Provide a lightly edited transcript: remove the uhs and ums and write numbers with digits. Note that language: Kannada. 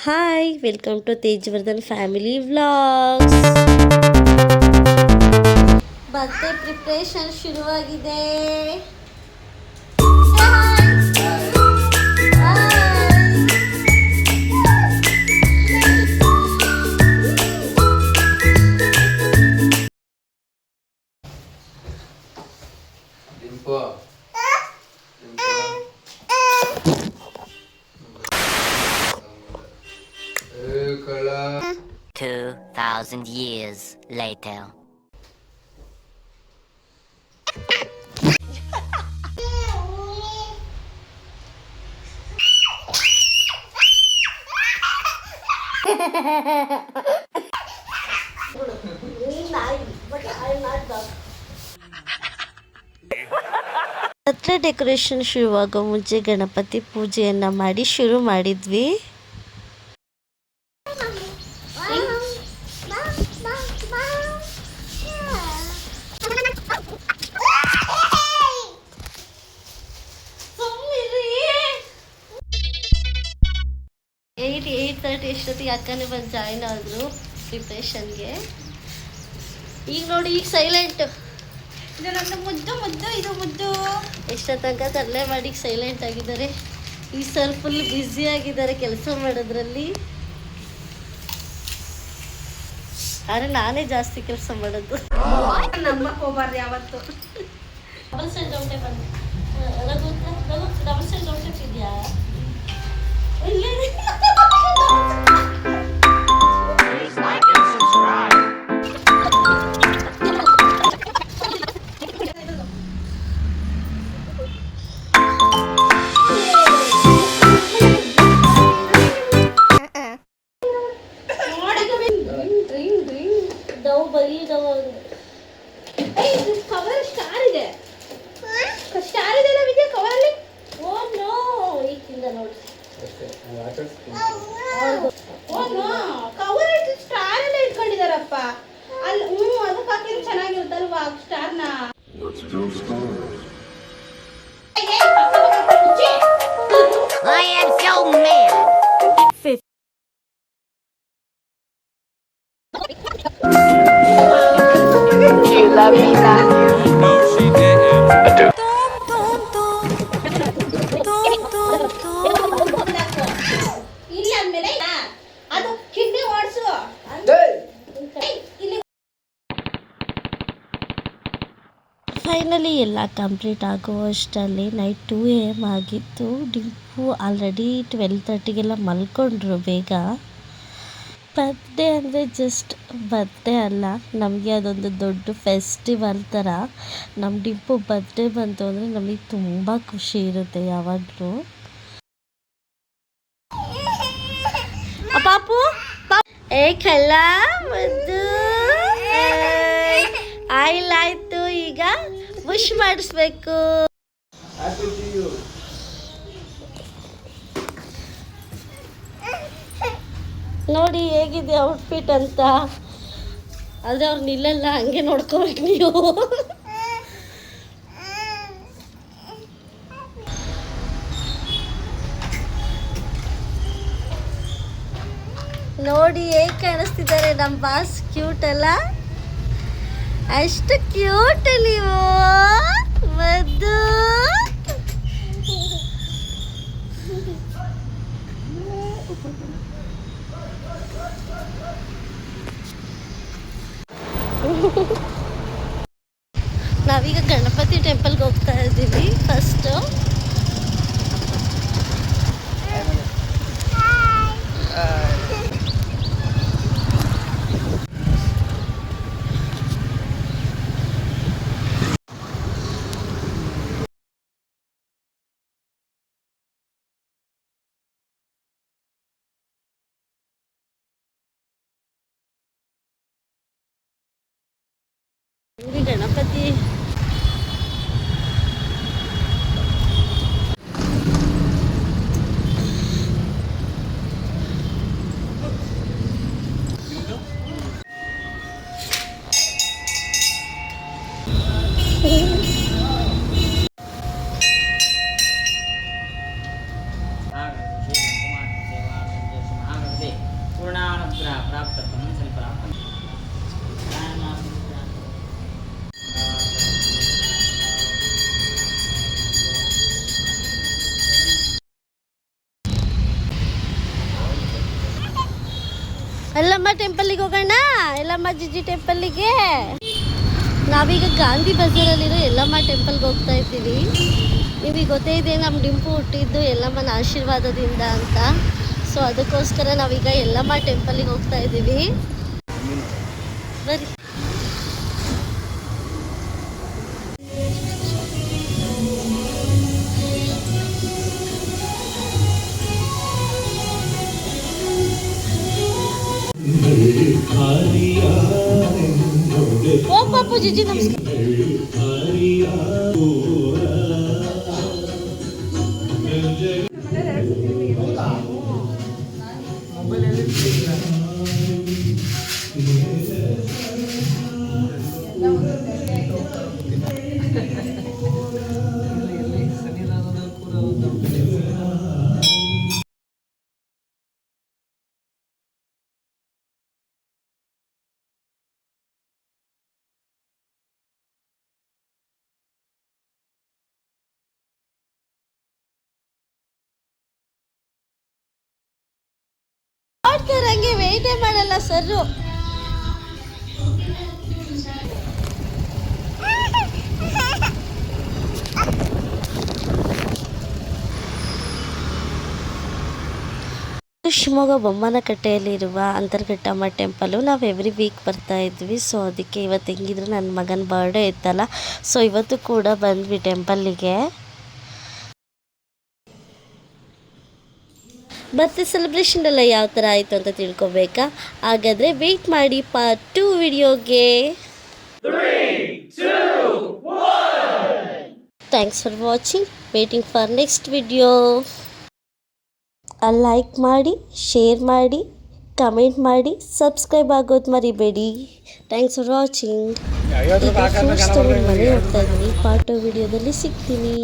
Hi welcome to Tejavardhan family vlogs. Birthday preparation ಶುರುವಾಗಿದೆ. Dimpu 2,000 years later. Birthday decoration ಶುರುವಾಗೋ ಮುಂಚೆ ಗಣಪತಿ ಪೂಜೆಯನ್ನು ಮಾಡಿ ಶುರು ಮಾಡಿದ್ವಿ. ಏಯ್ಟ್ 8:30 ಎಷ್ಟೊತ್ತಿಗೆ ಅಕ್ಕನೇ ಬಂದು ಜಾಯ್ನ್ ಆದರು ಪ್ರಿಪ್ರೇಷನ್ಗೆ. ಈಗ ನೋಡಿ, ಈಗ ಸೈಲೆಂಟ್. ಇದು ನನ್ನ ಮುದ್ದು ಇದು ಮುದ್ದು. ಎಷ್ಟೋ ತನಕ ತರಲೆ ಮಾಡಿ ಸೈಲೆಂಟ್ ಆಗಿದ್ದಾರೆ. ಈ ಸರ್ ಫುಲ್ ಬ್ಯುಸಿ ಆಗಿದ್ದಾರೆ ಕೆಲಸ ಮಾಡೋದ್ರಲ್ಲಿ. ಆದರೆ ನಾನೇ ಜಾಸ್ತಿ ಕೆಲಸ ಮಾಡೋದು. ನಮ್ಮಕ್ಕೆ ಹೋಗ್ಬಾರ್ದು ಯಾವತ್ತು. ಡಬಲ್ ಸೈಡ್ ಗೌಟೆ ಬಂದು ರಘು ಡಬಲ್ ಸೈಡ್ ಗೌಟೆ ಇದೆಯಾ? ಡವ್ ಬರೀ ಡವ್ ಕವರ್ ಸ್ಟಾರ್ ಇದೆ. ಸ್ಟಾರ್ ಇದೆ ವಿದ್ಯಾ ಕವರಲ್ಲಿ. ಓ ನೋ, ಈಗಿಂದ ನೋಡಿ. ಕವರ್ ಸ್ಟಾರ್ ಎಲ್ಲ ಇಟ್ಕೊಂಡಿದಾರಪ್ಪ ಅಲ್ಲಿ. ಅದಕ್ಕೆ ಹಾಕಿದ್ರೆ ಚೆನ್ನಾಗಿರುತ್ತಲ್ವಾ ಸ್ಟಾರ್ನ. I am so mad. You love me, Matthew. No, she didn't. I do. ಇಲ್ಲ ಅಂದ್ಮೇಲೆ ಅದು ಕಿಡ್ನಿ ಓಡಿಸು. ಫೈನಲಿ ಎಲ್ಲ ಕಂಪ್ಲೀಟ್ ಆಗುವಷ್ಟರಲ್ಲಿ ನೈಟ್ 2 AM ಆಗಿತ್ತು. ಡಿಂಪು ಆಲ್ರೆಡಿ 12:30ಗೆಲ್ಲ ಮಲ್ಕೊಂಡ್ರು ಬೇಗ. ಬರ್ತ್ಡೇ ಅಂದರೆ ಜಸ್ಟ್ ಬರ್ತ್ಡೇ ಅಲ್ಲ, ನಮಗೆ ಅದೊಂದು ದೊಡ್ಡ ಫೆಸ್ಟಿವಲ್ ಥರ. ನಮ್ಮ ಡಿಂಪು ಬರ್ತ್ಡೇ ಬಂತು ಅಂದರೆ ನಮಗೆ ತುಂಬ ಖುಷಿ ಇರುತ್ತೆ ಯಾವಾಗಲೂ. ಪಾಪು ಏ ಕಳ್ಳ ಮುದ್ದು ಆಯಿಲ್ ಆಯಿತು. ಈಗ ವಿಶ್ ಮಾಡಿಸ್ಬೇಕು. ನೋಡಿ ಹೇಗಿದೆ ಔಟ್ಫಿಟ್ ಅಂತ. ಆದರೆ ಅವ್ರು ನಿಲ್ಲಲ್ಲ, ಹಂಗೆ ನೋಡ್ಕೋಬೇಕು ನೀವು. ನೋಡಿ ಹೇಗೆ ಕಾಣಿಸ್ತಿದ್ದಾರೆ ನಮ್ಮ ಬಾಸ್. ಕ್ಯೂಟ್ ಅಲ್ಲ? ಅಷ್ಟು ಕ್ಯೂಟ್ ನೀವು ಮದ್ದು. ನಾವೀಗ ಗಣಪತಿ ಟೆಂಪಲ್ಗೆ ಹೋಗ್ತಾ ಇದ್ದೀವಿ ಫಸ್ಟು. ಗಣಪತಿ ಎಲ್ಲಮ್ಮ ಟೆಂಪಲಿಗೆ ಹೋಗೋಣ. ಎಲ್ಲಮ್ಮ ಜಿಜಿ ಟೆಂಪಲ್ಲಿಗೆ. ನಾವೀಗ ಗಾಂಧಿ ಬಜಾರಲ್ಲಿರೋ ಎಲ್ಲಮ್ಮ ಟೆಂಪಲ್ಗೆ ಹೋಗ್ತಾ ಇದ್ದೀವಿ. ನಿಮಗೆ ಗೊತ್ತೇ ಇದೆ ನಮ್ಮ ಡಿಂಪು ಹುಟ್ಟಿದ್ದು ಎಲ್ಲಮ್ಮನ ಆಶೀರ್ವಾದದಿಂದ ಅಂತ. ಸೊ ಅದಕ್ಕೋಸ್ಕರ ನಾವೀಗ ಎಲ್ಲಮ್ಮ ಟೆಂಪಲಿಗೆ ಹೋಗ್ತಾ ಇದ್ದೀವಿ. ಬನ್ನಿ. ಓ ಪಾಪು ಜಿಜಿ ನಮಸ್ಕಾರ. ನೋಡ್ತಾರಂಗೆ ವೆಯ್ಟೇ ಮಾಡಲ್ಲ ಸರ್ರು. ಶಿವಮೊಗ್ಗ ಬೊಮ್ಮನಕಟ್ಟೆಯಲ್ಲಿರುವ ಅಂತರ್ಘಟ್ಟಮ್ಮ ಟೆಂಪಲು. ನಾವು ಎವ್ರಿ ವೀಕ್ ಬರ್ತಾ ಇದ್ವಿ. ಸೊ ಅದಕ್ಕೆ ಇವತ್ತು ಹೆಂಗಿದ್ರು ನನ್ನ ಮಗನ ಬರ್ಡೇ ಇತ್ತಲ್ಲ, ಸೊ ಇವತ್ತು ಕೂಡ ಬಂದ್ವಿ ಟೆಂಪಲ್ಲಿಗೆ. ಬರ್ತ್ಡೇ ಸೆಲೆಬ್ರೇಷನ್ ಎಲ್ಲ ಯಾವ ಥರ ಆಯಿತು ಅಂತ ತಿಳ್ಕೊಬೇಕಾ? ಹಾಗಾದರೆ ವೆಯ್ಟ್ ಮಾಡಿ ಪಾರ್ಟ್ 2 ವಿಡಿಯೋಗೆ. Thanks for watching. Waiting for next video. Like ಮಾಡಿ, ಶೇರ್ ಮಾಡಿ, ಕಮೆಂಟ್ ಮಾಡಿ, ಸಬ್ಸ್ಕ್ರೈಬ್ ಆಗೋದು ಮರಿಬೇಡಿ. Thanks for watching. ಈಗ ಫ್ರೂಟ್ಸ್ ತೊಗೊಂಡು ಮನೆ ಹೋಗ್ತಾ ಇದ್ದೀನಿ. ಪಾರ್ಟ್ 2 ವಿಡಿಯೋದಲ್ಲಿ ಸಿಗ್ತೀನಿ.